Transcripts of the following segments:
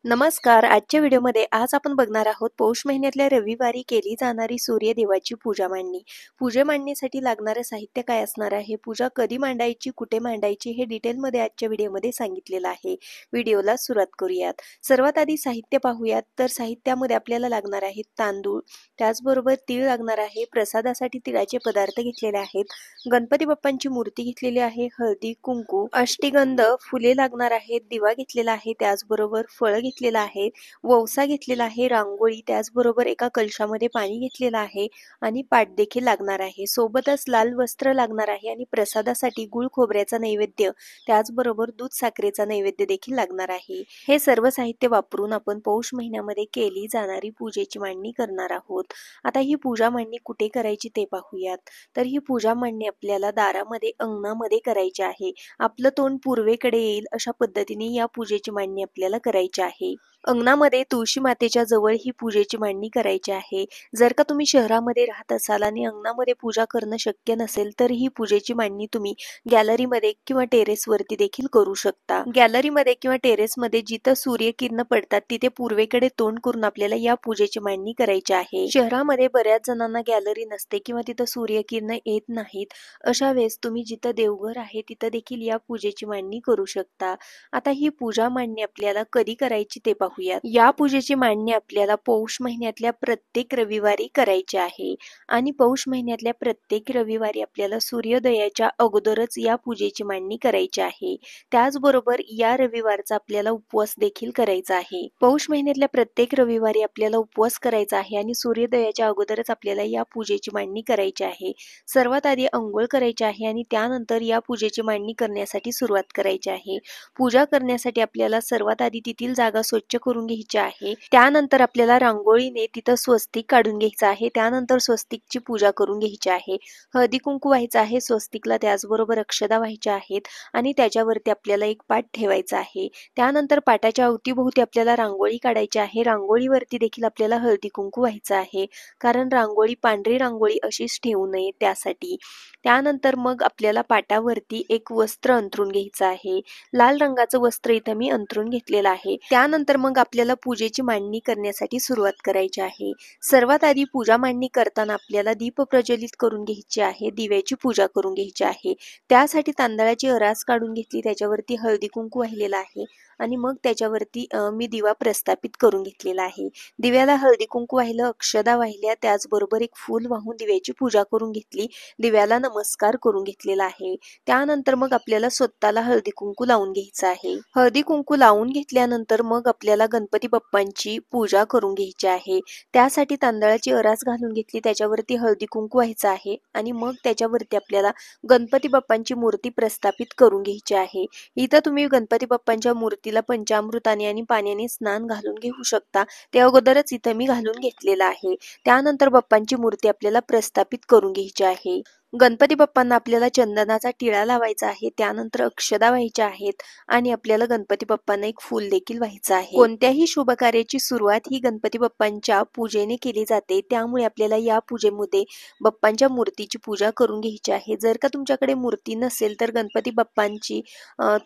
नमस्कार. आजच्या व्हिडिओमध्ये आज आपण बघणार आहोत पौष महिन्यातल्या रविवारी केली जाणारी सूर्यदेवाची पूजा मांडणी. पूजा मांडणीसाठी लागणारं साहित्य काय असणार आहे, पूजा कधी मांडायची, कुठे मांडायची, हे डिटेलमध्ये आजच्या व्हिडिओमध्ये सांगितलेलं आहे. व्हिडिओला सुरुवात करूयात. सर्वात आधी साहित्य पाहूयात. तर साहित्यामध्ये आपल्याला लागणार आहेत तांदूळ, त्याचबरोबर तीळ लागणार आहे. प्रसादासाठी तिळाचे पदार्थ घेतलेले आहेत. गणपती बाप्पांची मूर्ती घेतलेली आहे. हळदी, कुंकू, अष्टगंध, फुले लागणार आहेत. दिवा घेतलेला आहे. त्याचबरोबर फळ घेतलेला आहे, ववसा घेतलेला आहे, रांगोळी, त्याचबरोबर एका कलशामध्ये पाणी घेतलेलं आहे आणि पाट देखील लागणार आहे. सोबतच लाल वस्त्र लागणार आहे आणि प्रसादासाठी गुळ खोबऱ्याचा नैवेद्य, त्याचबरोबर दूध साखरेचा नैवेद्य देखील लागणार आहे. हे सर्व साहित्य वापरून आपण पौष महिन्यामध्ये केली जाणारी पूजेची मांडणी करणार आहोत. आता ही पूजा मांडणी कुठे करायची ते पाहूयात. तर ही पूजा मांडणी आपल्याला दारामध्ये, अंगणामध्ये करायची आहे. आपलं तोंड पूर्वेकडे येईल अशा पद्धतीने या पूजेची मांडणी आपल्याला करायची आहे. अंगणामध्ये तुळशी मातेच्या जवळ ही पूजेची मांडणी करायची आहे. जर का तुम्ही शहरामध्ये राहत असाल आणि अंगणामध्ये पूजा करणं शक्य नसेल तर ही पूजेची मांडणी तुम्ही गॅलरीमध्ये किंवा टेरेसवरती देखील करू शकता. गॅलरीमध्ये किंवा टेरेसमध्ये जिथं सूर्यकिरण पडतात तिथे पूर्वेकडे तोंड करून आपल्याला या पूजेची मांडणी करायची आहे. शहरामध्ये बऱ्याच जणांना गॅलरी नसते किंवा तिथं सूर्यकिरण येत नाहीत. अशा वेळेस तुम्ही जिथं देवघर आहे तिथं देखील या पूजेची मांडणी करू शकता. आता ही पूजा मांडणी आपल्याला कधी करायची ते पाहूयात. या पूजेची मांडणी आपल्याला पौष महिन्यातल्या प्रत्येक रविवारी करायची आहे आणि पौष महिन्यातल्या प्रत्येक रविवारी आपल्याला सूर्योदयाच्या अगोदरच या पूजेची मांडणी करायची आहे. त्याचबरोबर या रविवारचा आपल्याला उपवास देखील करायचा आहे. पौष महिन्यातल्या प्रत्येक रविवारी आपल्याला उपवास करायचा आहे आणि सूर्योदयाच्या अगोदरच आपल्याला या पूजेची मांडणी करायची आहे. सर्वात आधी अंघोळ करायची आहे आणि त्यानंतर या पूजेची मांडणी करण्यासाठी सुरुवात करायची आहे. पूजा करण्यासाठी आपल्याला सर्वात आधी तेथील जागा स्वच्छ करून घ्यायची आहे. त्यानंतर आपल्याला रांगोळीने तिथं स्वस्तिक काढून घ्यायचं आहे. त्यानंतर स्वस्तिकची पूजा करून घ्यायची आहे. हळदी कुंकू व्हायचं आहे स्वस्तिकला, त्याचबरोबर अक्षदा व्हायच्या आहेत आणि त्याच्यावरती आपल्याला एक पाट ठेवायचा आहे. त्यानंतर पाटाच्या अवतीभोवती आपल्याला रांगोळी काढायची आहे. रांगोळीवरती देखील आपल्याला हळदी कुंकू व्हायचं आहे, कारण रांगोळी पांढरी रांगोळी अशीच ठेवू नये त्यासाठी. त्यानंतर मग आपल्याला पाटावरती एक वस्त्र अंथरून घ्यायचं आहे. लाल रंगाचं वस्त्र इथं मी अंथरून घेतलेलं आहे. त्यानंतर मग आपल्याला पूजेची मांडणी करण्यासाठी सुरुवात करायची आहे. सर्वात आधी पूजा मांडणी करताना आपल्याला दीप प्रज्वलित करून घ्यायची आहे. दिव्याची पूजा करून घ्यायची आहे. त्यासाठी तांदळाची अरास काढून घेतली, त्याच्यावरती हळदी कुंकू वाहिलेला आहे आणि मग त्याच्यावरती मी दिवा प्रस्थापित करून घेतलेला आहे. दिव्याला हळदी कुंकू वाहिलं, अक्षदा वाहिल्या, त्याचबरोबर एक फूल वाहून दिव्याची पूजा करून घेतली. दिव्याला नमस्कार करून घेतलेला आहे. त्यानंतर मग आपल्याला स्वतःला हळदी कुंकू लावून घ्यायचं आहे. हळदी कुंकू लावून घेतल्यानंतर मग आपल्याला गणपती बाप्पांची पूजा करून घ्यायची आहे. त्यासाठी तांदळाची अरास घालून घेतली, त्याच्यावरती हळदी कुंकू व्हायचं आहे आणि मग त्याच्यावरती आपल्याला गणपती बाप्पांची मूर्ती प्रस्थापित करून घ्यायची आहे. इथं तुम्ही गणपती बाप्पांच्या मूर्तीला पंचामृताने आणि पाण्याने स्नान घालून घेऊ शकता. त्या अगोदरच इथं मी घालून घेतलेलं आहे. त्यानंतर बाप्पांची मूर्ती आपल्याला प्रस्थापित करून घ्यायची आहे. गणपती बाप्पांना आपल्याला चंदनाचा टिळा लावायचा आहे. त्यानंतर अक्षदा व्हायच्या आहेत आणि आपल्याला गणपती बाप्पांना एक फूल देखील व्हायचं आहे. कोणत्याही शुभ कार्याची सुरुवात ही गणपती बाप्पांच्या पूजेने केली जाते, त्यामुळे आपल्याला या पूजेमध्ये बाप्पांच्या मूर्तीची पूजा करून घ्यायची आहे. जर का तुमच्याकडे मूर्ती नसेल तर गणपती बाप्पांची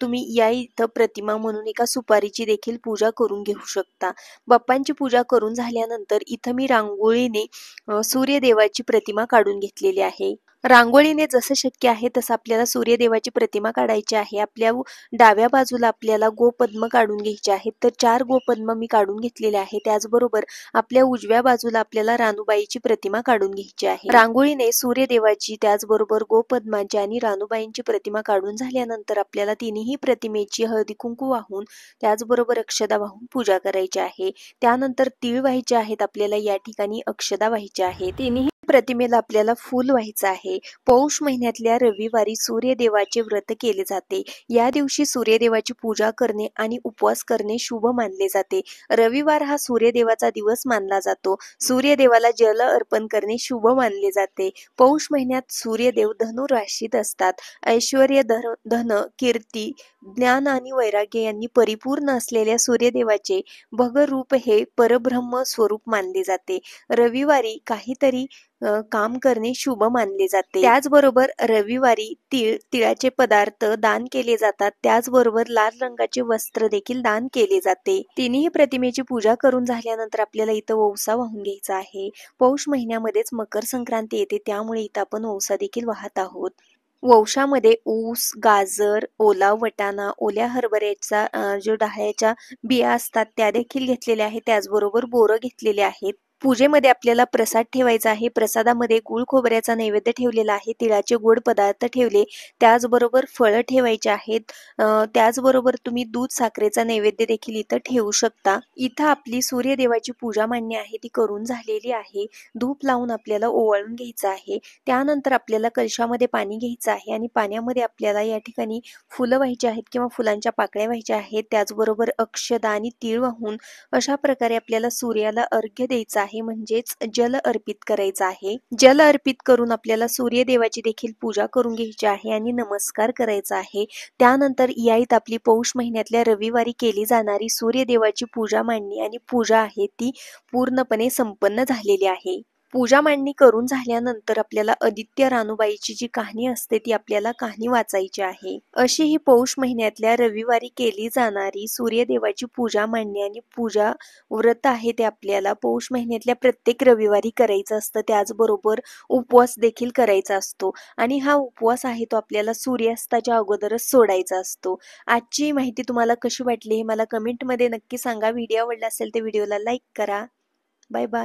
तुम्ही या इथं प्रतिमा म्हणून एका सुपारीची देखील पूजा करून घेऊ शकता. बाप्पांची पूजा करून झाल्यानंतर इथं मी रांगोळीने सूर्यदेवाची प्रतिमा काढून घेतलेली आहे. रांगोळीने जसं शक्य आहे तसं आपल्याला सूर्यदेवाची प्रतिमा काढायची आहे. आपल्या डाव्या बाजूला आपल्याला गोपद्म काढून घ्यायचे आहेत, तर 4 गोपद्म मी काढून घेतलेले आहे. त्याचबरोबर आपल्या उजव्या बाजूला आपल्याला रानूबाईची प्रतिमा काढून घ्यायची आहे. रांगोळीने सूर्यदेवाची, त्याचबरोबर गोपद्माची आणि रानूबाईंची प्रतिमा काढून झाल्यानंतर आपल्याला तिन्ही प्रतिमेची हळदी कुंकू वाहून, त्याचबरोबर अक्षदा वाहून पूजा करायची आहे. त्यानंतर तीळ व्हायचे आहेत आपल्याला, या ठिकाणी अक्षदा व्हायच्या आहेत. तिन्ही प्रतिमेला आपल्याला फूल व्हायचं आहे. पौष महिन्यातल्या रविवारी सूर्यदेवाचे व्रत केले जाते. या दिवशी सूर्यदेवाची पूजा करणे आणि उपवास करणे शुभ मानले जाते. रविवार हा सूर्यदेवाचा दिवस मानला जातो. सूर्यदेवाला जल अर्पण करणे शुभ मानले जाते. पौष महिन्यात सूर्यदेव धनु राशीत असतात. ऐश्वर्य, धन, कीर्ती, ज्ञान आणि वैराग्य यांनी परिपूर्ण असलेल्या सूर्यदेवाचे भगरूप हे परब्रह्म स्वरूप मानले जाते. रविवारी काहीतरी काम करणे शुभ मानले जाते. त्याचबरोबर रविवारी तिळाचे पदार्थ दान केले जातात. त्याचबरोबर लाल रंगाचे वस्त्र देखील दान केले जाते. तिन्ही प्रतिमेची पूजा करून झाल्यानंतर आपल्याला इथं ओवसा वाहून घ्यायचा आहे. पौष महिन्यामध्येच मकर संक्रांती येते, त्यामुळे इथं आपण ओवसा देखील वाहत आहोत. वंशामध्ये ऊस, गाजर, ओला वटाणा, ओल्या हरभऱ्याचा जो डहाळ्याच्या बिया असतात त्या देखील घेतलेल्या आहेत. त्याचबरोबर बोरं घेतलेले आहेत. पूजेमध्ये आपल्याला प्रसाद ठेवायचा आहे. प्रसादामध्ये गुळ खोबऱ्याचा नैवेद्य ठेवलेला आहे. तिळाचे गोड पदार्थ ठेवले. त्याचबरोबर फळं ठेवायचे आहेत. त्याचबरोबर तुम्ही दूध साखरेचा नैवेद्य देखील इथं ठेवू शकता. इथं आपली सूर्यदेवाची पूजा मांडणी आहे ती करून झालेली आहे. धूप लावून आपल्याला ओवाळून घ्यायचं आहे. त्यानंतर आपल्याला कलशामध्ये पाणी घ्यायचं आहे आणि पाण्यामध्ये आपल्याला या ठिकाणी फुलं व्हायची आहेत किंवा फुलांच्या पाकळ्या व्हायच्या आहेत. त्याचबरोबर अक्षदा आणि तीळ वाहून अशा प्रकारे आपल्याला सूर्याला अर्घ्य द्यायचं आहे, म्हणजेच जल अर्पित करायचं आहे. जल अर्पित करून आपल्याला सूर्यदेवाची देखील पूजा करून घ्यायची आहे आणि नमस्कार करायचा आहे. त्यानंतर याईत आपली पौष महिन्यातल्या रविवारी केली जाणारी सूर्यदेवाची पूजा मांडणी आणि पूजा आहे ती पूर्णपणे संपन्न झालेली आहे. पूजा मांडणी करून झाल्यानंतर आपल्याला आदित्य रानूबाईची जी कहाणी असते ती आपल्याला कहाणी वाचायची आहे. अशी ही पौष महिन्यातल्या रविवारी केली जाणारी सूर्यदेवाची पूजा मांडणी आणि पूजा व्रत आहे ते आपल्याला पौष महिन्यातल्या प्रत्येक रविवारी करायचं असतं. त्याचबरोबर उपवास देखील करायचा असतो आणि हा उपवास आहे तो आपल्याला सूर्यास्ताच्या अगोदरच सोडायचा असतो. आजची माहिती तुम्हाला कशी वाटली हे मला कमेंटमध्ये नक्की सांगा. व्हिडिओ आवडला असेल तर व्हिडिओला लाईक करा. Bye bye.